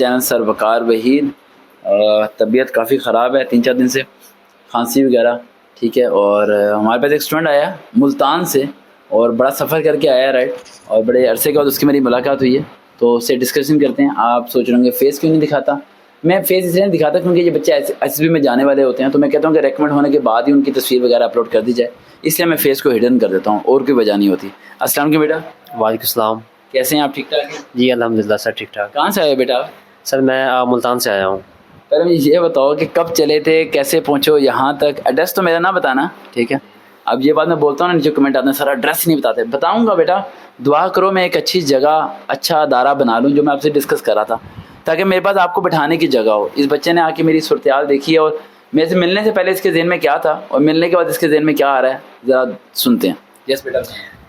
Channel sir वकार वहीद। तबीयत काफ़ी ख़राब है 3-4 दिन से, खांसी वगैरह, ठीक है। और हमारे पास एक स्टूडेंट आया मुल्तान से और बड़ा सफ़र करके आया, राइट, और बड़े अरसे के बाद उसकी मेरी मुलाकात हुई है, तो उससे डिस्कशन करते हैं। आप सोच रहे होंगे फेस क्यों नहीं दिखाता। मैं फेस इसलिए नहीं दिखाता क्योंकि ये बच्चे एसएसबी में जाने वाले होते हैं, तो मैं कहता हूँ कि रेकमेंड होने के बाद ही उनकी तस्वीर वगैरह अपलोड कर दी जाए, इसलिए मैं फेस को हिडन कर देता हूँ, और कोई वजह नहीं होती। अस्सलाम वालेकुम बेटा। वालेकुम सलाम। कैसे हैं आप, ठीक ठाक हैं? जी अल्हम्दुलिल्लाह सर, ठीक ठाक। कहाँ से आए बेटा? सर मैं मुल्तान से आया हूँ। पहले मुझे ये बताओ कि कब चले थे, कैसे पहुँचो यहाँ तक, एड्रेस तो मेरा ना बताना, ठीक है। अब ये बात मैं बोलता हूँ ना, नीचे कमेंट आते हैं सर एड्रेस नहीं बताते, बताऊँगा बेटा। दुआ करो मैं एक अच्छी जगह, अच्छा अदारा बना लूँ, जो मैं आपसे डिस्कस कर रहा था, ताकि मेरे पास आपको बैठाने की जगह हो। इस बच्चे ने आके मेरी सूरत-ए-हाल देखी है, और मेरे से मिलने से पहले इसके ज़हन में क्या था और मिलने के बाद इसके ज़हन में क्या आ रहा है, ज़रा सुनते हैं। यस बेटा।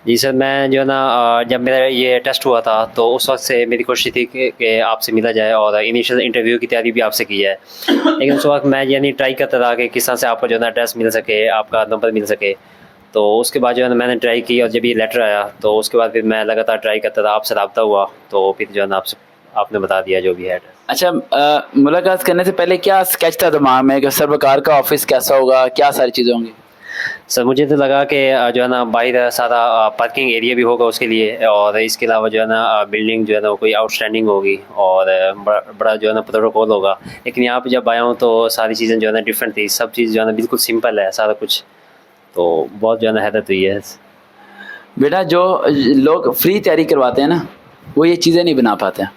जी सर, मैं जो है ना जब मेरा ये टेस्ट हुआ था तो उस वक्त से मेरी कोशिश थी कि आपसे मिला जाए और इनिशियल इंटरव्यू की तैयारी भी आपसे की जाए, लेकिन उस वक्त मैं यानी ट्राई करता था कि किस तरह से आपको जो है ना एड्रेस मिल सके, आपका नंबर मिल सके। तो उसके बाद जो है ना मैंने ट्राई की, और जब ये लेटर आया तो उसके बाद फिर मैं लगातार ट्राई करता था, आपसे रब्ता हुआ, तो फिर जो है ना आपने बता दिया जो भी है एड्रेस। अच्छा, मुलाकात करने से पहले क्या स्केच था दिमाग में कि सर वकार का ऑफिस कैसा होगा, क्या सारी चीज़ें होंगी? सर मुझे तो लगा कि जो है ना बाहर सारा पार्किंग एरिया भी होगा उसके लिए, और इसके अलावा जो है ना बिल्डिंग जो है ना कोई आउटस्टैंडिंग होगी, और बड़ा जो है ना प्रोटोकॉल होगा। लेकिन यहाँ पे जब आया हूँ तो सारी चीज़ें जो है ना डिफरेंट थी, सब चीज़ जो है ना बिल्कुल सिंपल है सारा कुछ, तो बहुत जो है ना हैरत हुई है। बेटा जो लोग फ्री तैयारी करवाते हैं ना, वो ये चीज़ें नहीं बना पाते हैं,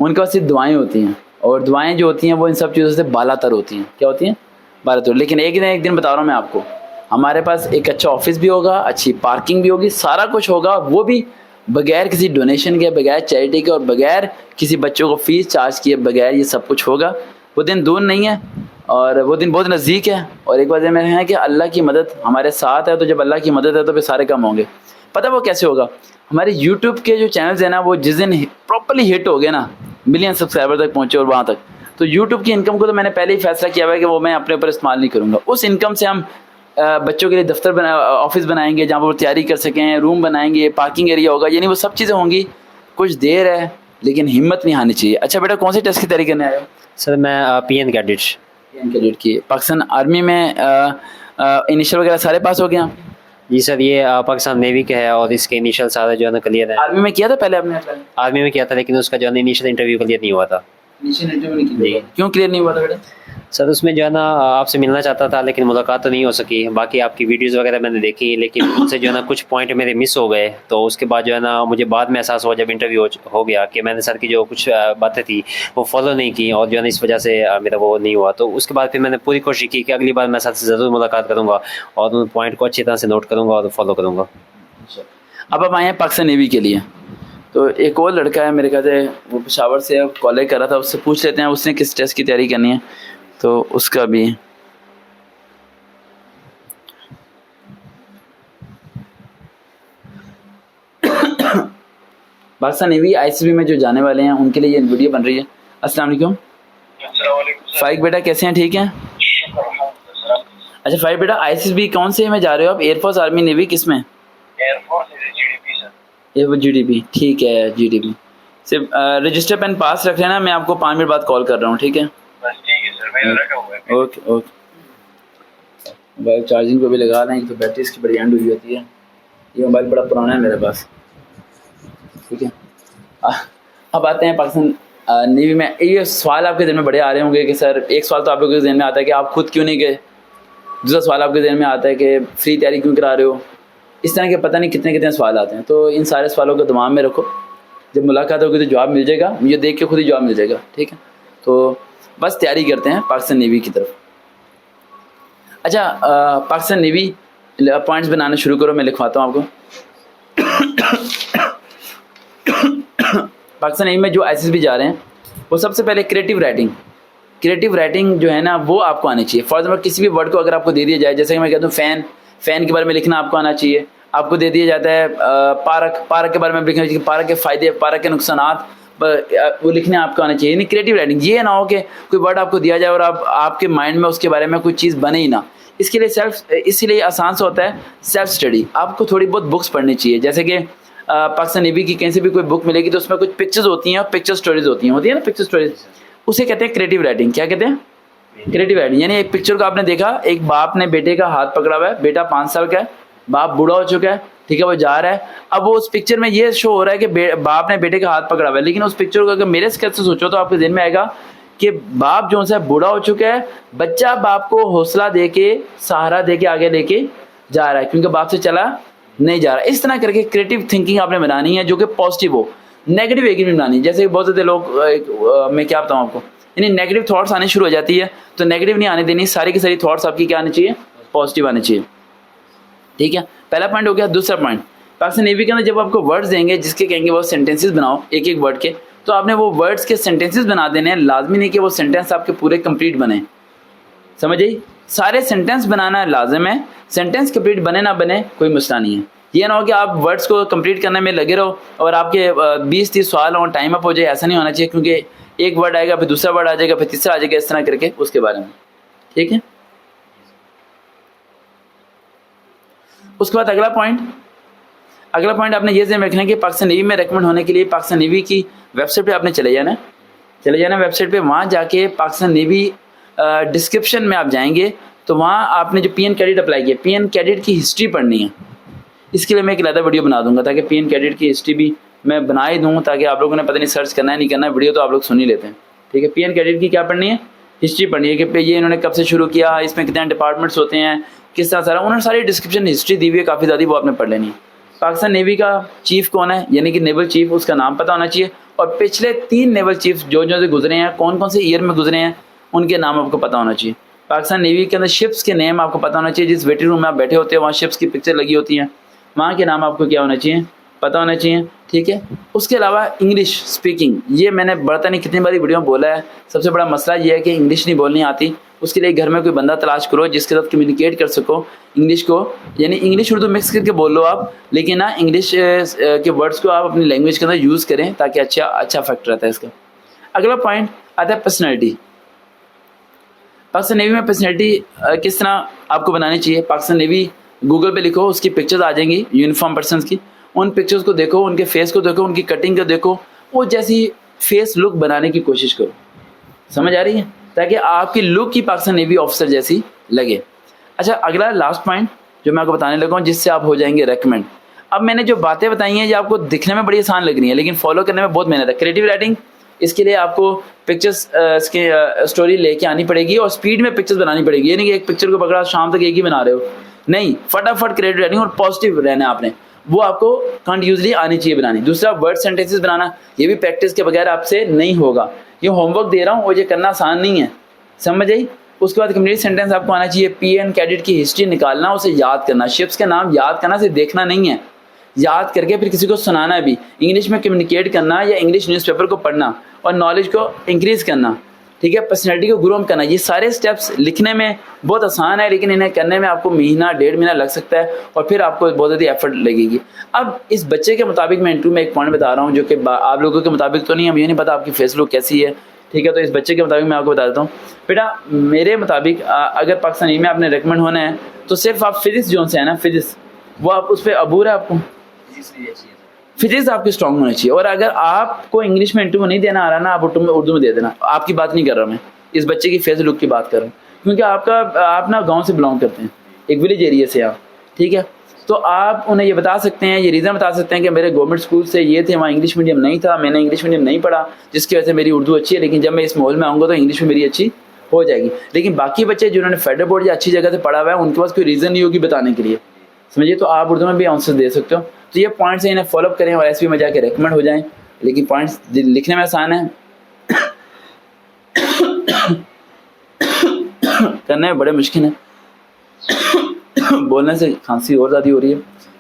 उनके पास सिर्फ दुआएं होती हैं, और दुआएं जो होती हैं वो इन सब चीज़ों से बालातर होती हैं। क्या होती हैं? बालातर। लेकिन एक दिन बता रहा हूँ मैं आपको, हमारे पास एक अच्छा ऑफिस भी होगा, अच्छी पार्किंग भी होगी, सारा कुछ होगा, वो भी बगैर किसी डोनेशन के, बगैर चैरिटी के, और बगैर किसी बच्चों को फीस चार्ज किए बगैर ये सब कुछ होगा। वो दिन दूर नहीं है और वो दिन बहुत नज़दीक है। और एक बात ये है कि अल्लाह की मदद हमारे साथ है, तो जब अल्लाह की मदद है तो फिर सारे काम होंगे। पता वो कैसे होगा? हमारे यूट्यूब के जो चैनल्स हैं ना, वो जिस दिन प्रॉपरली हिट हो गए ना, मिलियन सब्सक्राइबर तक पहुँचे और वहाँ तक, तो यूट्यूब की इनकम को तो मैंने पहले ही फैसला किया हुआ है कि वो मैं अपने ऊपर इस्तेमाल नहीं करूँगा। उस इनकम से हम बच्चों के लिए दफ्तर ऑफिस बनाएंगे जहाँ पर वो तैयारी कर सकें, रूम बनाएंगे, पार्किंग एरिया होगा, यानी वो सब चीज़ें होंगी। कुछ देर है लेकिन हिम्मत नहीं हारनी चाहिए। अच्छा बेटा, कौन से टेस्ट की तैयारी करने आए हो? सर मैं PN कैडेट की पाकिस्तान आर्मी में इनिशियल वगैरह सारे पास हो गए आप? जी सर, ये पाकिस्तान नेवी का है और इसके इनिशियल सारा जो है ना क्लियर है। आर्मी में किया था पहले आपने? आर्मी में किया था, लेकिन उसका जो है ना इनिशियल इंटरव्यू क्लियर नहीं हुआ था। इनिशियल इंटरव्यू नहीं किया? क्यों क्लियर नहीं हुआ था बेटा? सर उसमें जो है ना आपसे मिलना चाहता था, लेकिन मुलाकात तो नहीं हो सकी। बाकी आपकी वीडियोस वगैरह मैंने देखी, लेकिन उनसे जो है ना कुछ पॉइंट मेरे मिस हो गए। तो उसके बाद जो है ना मुझे बाद में एहसास हुआ जब इंटरव्यू हो गया कि मैंने सर की जो कुछ बातें थी वो फॉलो नहीं की, और जो है ना इस वजह से मेरा वो नहीं हुआ। तो उसके बाद फिर मैंने पूरी कोशिश की कि अगली बार मैं सर से ज़रूर मुलाकात करूँगा और उन पॉइंट को अच्छी तरह से नोट करूँगा और फॉलो करूँगा। अब आप आए हैं पाकिस्तान नेवी के लिए, तो एक और लड़का है मेरे ख्याल से, वो पेशावर से कॉलेज कर रहा था, उससे पूछ लेते हैं उसने किस टेस्ट की तैयारी करनी है, तो उसका भी। पाकिस्तान नेवी ICB में जो जाने वाले हैं उनके लिए ये वीडियो बन रही है। अस्सलाम वालेकुम। फाइक बेटा, कैसे हैं? ठीक हैं? अच्छा फाइक बेटा, ICB कौन से में जा रहे हो आप? एयरफोर्स, आर्मी, नेवी, किस में? Air force GDP sir. ये वो GDP, ठीक है GDP। सिर्फ रजिस्टर पेन पास रख लेना, मैं आपको 5 मिनट बाद कॉल कर रहा हूँ, ठीक है? बस ठीक है सर, मैंने रखा हुआ है। Okay okay. मोबाइल चार्जिंग पे भी लगा लें, तो बैटरी इसकी बड़ी एंड हुई होती है। ये मोबाइल बड़ा पुराना है मेरे पास, ठीक है। अब आते हैं पाकिस्तान नेवी में। ये सवाल आपके जहन में बड़े आ रहे होंगे कि सर, एक सवाल तो आपके जहन में आता है कि आप खुद क्यों नहीं गए, दूसरा सवाल आपके जहन में आता है कि फ्री तैयारी क्यों करा रहे हो। इस तरह के पता नहीं कितने कितने सवाल आते हैं। तो इन सारे सवालों को दिमाग में रखो, जब मुलाकात होगी तो जवाब मिल जाएगा, मुझे देख के खुद ही जवाब मिल जाएगा, ठीक है। तो बस तैयारी करते हैं पाकिस्तान नेवी की तरफ। अच्छा, पाकिस्तान नेवी पॉइंट्स बनाना शुरू करो, मैं लिखवाता हूँ आपको। पाकिस्तान नेवी में जो ICB जा रहे हैं, वो सबसे पहले क्रिएटिव राइटिंग जो है ना, वो आपको आनी चाहिए। फॉर एग्जाम्पल, किसी भी वर्ड को अगर आपको दे दिया जाए, जैसे कि मैं कहता हूँ फ़ैन के बारे में लिखना आपको आना चाहिए। आपको दे दिया जाता है पार्क के बारे में लिखना चाहिए, पार्क के फ़ायदे, पार्क के नुकसानात, वो लिखने आपको आना चाहिए। यानी क्रिएटिव राइटिंग। ये ना हो कि कोई वर्ड आपको दिया जाए और आपके माइंड में उसके बारे में कोई चीज़ बने ही ना। इसके लिए इसीलिए आसान से होता है सेल्फ स्टडी। आपको थोड़ी बहुत बुक्स पढ़नी चाहिए, जैसे कि पाकिस्तान नेवी की कहीं से भी कोई बुक मिलेगी तो उसमें कुछ पिक्चर्स होती हैं और पिक्चर स्टोरीज होती है ना पिक्चर स्टोरीज, उसे कहते हैं क्रिएटिव राइटिंग। क्या कहते हैं? Creative writing. यानी एक पिक्चर को आपने देखा, एक बाप ने बेटे का हाथ पकड़ा हुआ है, बेटा 5 साल का है, बाप बूढ़ा हो चुका है, ठीक है, वो जा रहा है। अब वो उस पिक्चर में ये शो हो रहा है कि बाप ने बेटे का हाथ पकड़ा हुआ है, लेकिन उस पिक्चर को अगर मेरे स्केच से सोचो तो आपके दिन में आएगा कि बाप जो है बूढ़ा हो चुका है, बच्चा बाप को हौसला दे के, सहारा दे के आगे लेके जा रहा है, क्योंकि बाप से चला नहीं जा रहा। इस तरह करके क्रिएटिव थिंकिंग आपने बनानी है जो कि पॉजिटिव हो, नेगेटिव एक नहीं बनानी। जैसे बहुत ज़्यादा लोग मैं क्या बताऊँ आपको, यानी नेगेटिव थॉट्स आने शुरू हो जाती है, तो नेगेटिव नहीं आने देनी, सारी की सारी थॉट्स आपकी क्या आनी चाहिए? पॉजिटिव आनी चाहिए। ठीक है, पहला पॉइंट हो गया। दूसरा पॉइंट, पाकिस्तान नेवी के अंदर जब आपको वर्ड्स देंगे जिसके कहेंगे वो सेंटेंसेस बनाओ एक एक वर्ड के, तो आपने वो वर्ड्स के सेंटेंसेस बना देने हैं। लाजमी नहीं कि वो सेंटेंस आपके पूरे कंप्लीट बने, समझ आई? सारे सेंटेंस बनाना लाजिम है, सेंटेंस कंप्लीट बने ना बने कोई मसला नहीं है। ये ना हो कि आप वर्ड्स को कंप्लीट करने में लगे रहो और आपके 20-30 सवाल और टाइम अप हो जाए, ऐसा नहीं होना चाहिए, क्योंकि एक वर्ड आएगा फिर दूसरा वर्ड आ जाएगा फिर तीसरा आ जाएगा, इस तरह करके उसके बारे में। ठीक है, उसके बाद अगला पॉइंट आपने ये ध्यान रखना है कि पाकिस्तान नेवी में रेकमेंड होने के लिए पाकिस्तान नेवी की वेबसाइट पे आपने चले जाना वेबसाइट पे। वहाँ जाके पाकिस्तान नेवी डिस्क्रिप्शन में आप जाएंगे तो वहाँ आपने जो PN कैडेट अप्लाई किया, PN कैडेट की हिस्ट्री पढ़नी है। इसके लिए मैं एक अलग वीडियो बना दूंगा ताकि PN कैडेट की हिस्ट्री भी मैं बना ही दूँ, ताकि आप लोगों ने पता नहीं सर्च करना है नहीं करना है, वीडियो तो आप लोग सुन ही लेते हैं। ठीक है, PN कैडेट की क्या पढ़नी है? हिस्ट्री पढ़नी है कि ये इन्होंने कब से शुरू किया, इसमें कितने डिपार्टमेंट्स होते हैं, किस तरह सारा, उन्होंने सारी डिस्क्रिप्शन हिस्ट्री दी हुई है काफ़ी ज़्यादा, वो आपने पढ़ लेनी है। पाकिस्तान नेवी का चीफ कौन है, यानी कि नेवल चीफ, उसका नाम पता होना चाहिए, और पिछले 3 नेवल चीफ जो से गुजरे हैं, कौन कौन से ईयर में गुजरे हैं, उनके नाम आपको पता होना चाहिए। पाकिस्तान नेवी के अंदर शिप्स के नेम आपको पता होना चाहिए। जिस वेटिंग रूम में आप बैठे होते हैं वहाँ शिप्स की पिक्चर लगी होती हैं, वहाँ के नाम आपको क्या होना चाहिए? पता होना चाहिए। ठीक है, उसके अलावा इंग्लिश स्पीकिंग, ये मैंने बढ़ता नहीं कितनी बारी वीडियो में बोला है, सबसे बड़ा मसला ये है कि इंग्लिश नहीं बोलनी आती। उसके लिए घर में कोई बंदा तलाश करो जिसके साथ कम्युनिकेट कर सको इंग्लिश को, यानी इंग्लिश उर्दू मिक्स करके बोल लो आप, लेकिन ना इंग्लिश के वर्ड्स को आप अपनी लैंग्वेज के अंदर यूज़ करें ताकि अच्छा फैक्टर रहता है इसका। अगला पॉइंट आता है पर्सनैलिटी। पाकिस्तान नेवी में पर्सनैलिटी किस तरह आपको बनानी चाहिए? पाकिस्तान नेवी गूगल पे लिखो, उसकी पिक्चर्स आ जाएंगी यूनिफॉर्म पर्सन्स की, उन पिक्चर्स को देखो, उनके फेस को देखो, उनकी कटिंग को देखो, वो जैसी फेस लुक बनाने की कोशिश करो। समझ आ रही है? ताकि आपकी लुक ही पाकिस्तान नेवी ऑफिसर जैसी लगे। अच्छा, अगला लास्ट पॉइंट जो मैं आपको बताने लगा हूँ जिससे आप हो जाएंगे रेकमेंड। अब मैंने जो बातें बताई हैं ये आपको दिखने में बड़ी आसान लग रही है, लेकिन फॉलो करने में बहुत मेहनत है। क्रिएटिव राइटिंग, इसके लिए आपको पिक्चर्स के स्टोरी लेके आनी पड़ेगी और स्पीड में पिक्चर्स बनानी पड़ेगी। यानी कि एक पिक्चर को पकड़ा शाम तक एक ही बना रहे हो, नहीं, फटाफट क्रिएटिव राइटिंग और पॉजिटिव रहना है आपने, वो आपको कंटिन्यूसली आनी चाहिए बनानी। दूसरा, वर्ड सेंटेंसेस बनाना, ये भी प्रैक्टिस के बगैर आपसे नहीं होगा। ये होमवर्क दे रहा हूँ और ये करना आसान नहीं है, समझ आई? उसके बाद कंप्लीट सेंटेंस आपको आना चाहिए। PN कैडेट की हिस्ट्री निकालना, उसे याद करना, शिप्स के नाम याद करना, सिर्फ देखना नहीं है, याद करके फिर किसी को सुनाना भी, इंग्लिश में कम्युनिकेट करना या इंग्लिश न्यूज़पेपर को पढ़ना और नॉलेज को इंक्रीज़ करना। ठीक है, पर्सनैलिटी को ग्रूम करना, ये सारे स्टेप्स लिखने में बहुत आसान है, लेकिन इन्हें करने में आपको महीना 1.5 महीना लग सकता है और फिर आपको बहुत ज़्यादा एफर्ट लगेगी। अब इस बच्चे के मुताबिक मैं इंटरव्यू में एक पॉइंट बता रहा हूँ जो कि आप लोगों के मुताबिक तो नहीं, मुझे नहीं पता आपकी फेस लुक कैसी है। ठीक है, तो इस बच्चे के मुताबिक मैं आपको बता देता हूँ। बेटा, मेरे मुताबिक अगर पाकिस्तानी में आपने रेकमेंड होना है तो सिर्फ आप फिजिक्स जो से है ना, फिजिक्स, वो आप उस पर अबूर है, आपको फिजिक्स आपकी स्ट्रॉन्ग होनी चाहिए। और अगर आपको इंग्लिश में इंटरव्यू नहीं देना आ रहा ना, आप उर्दू में दे देना। आपकी बात नहीं कर रहा मैं, इस बच्चे की फेस लुक की बात कर रहा हूँ, क्योंकि आप ना गांव से बिलोंग करते हैं, एक विलेज एरिया से आप। ठीक है, तो आप उन्हें ये बता सकते हैं, ये रीज़न बता सकते हैं कि मेरे गवर्नमेंट स्कूल से ये थे, वहाँ इंग्लिश मीडियम नहीं था, मैंने इंग्लिश मीडियम नहीं पढ़ा, जिसकी वजह से मेरी उर्दू अच्छी है, लेकिन जब मैं इस माहौल में आऊँगा तो इंग्लिश में मेरी अच्छी हो जाएगी। लेकिन बाकी बच्चे जिन्होंने फेडरल बोर्ड या अच्छी जगह से पढ़ा हुआ है, उनके पास कोई रीज़न नहीं होगी बताने के लिए, समझिए। तो आप उर्दू में भी आंसर दे सकते हो। तो ये पॉइंट्स इन्हें फॉलो करें और SB में जाके रेकमेंड हो जाएं, लेकिन पॉइंट्स लिखने में आसान है, करने में बड़े मुश्किल है। बोलने से खांसी और ज़्यादा हो रही है।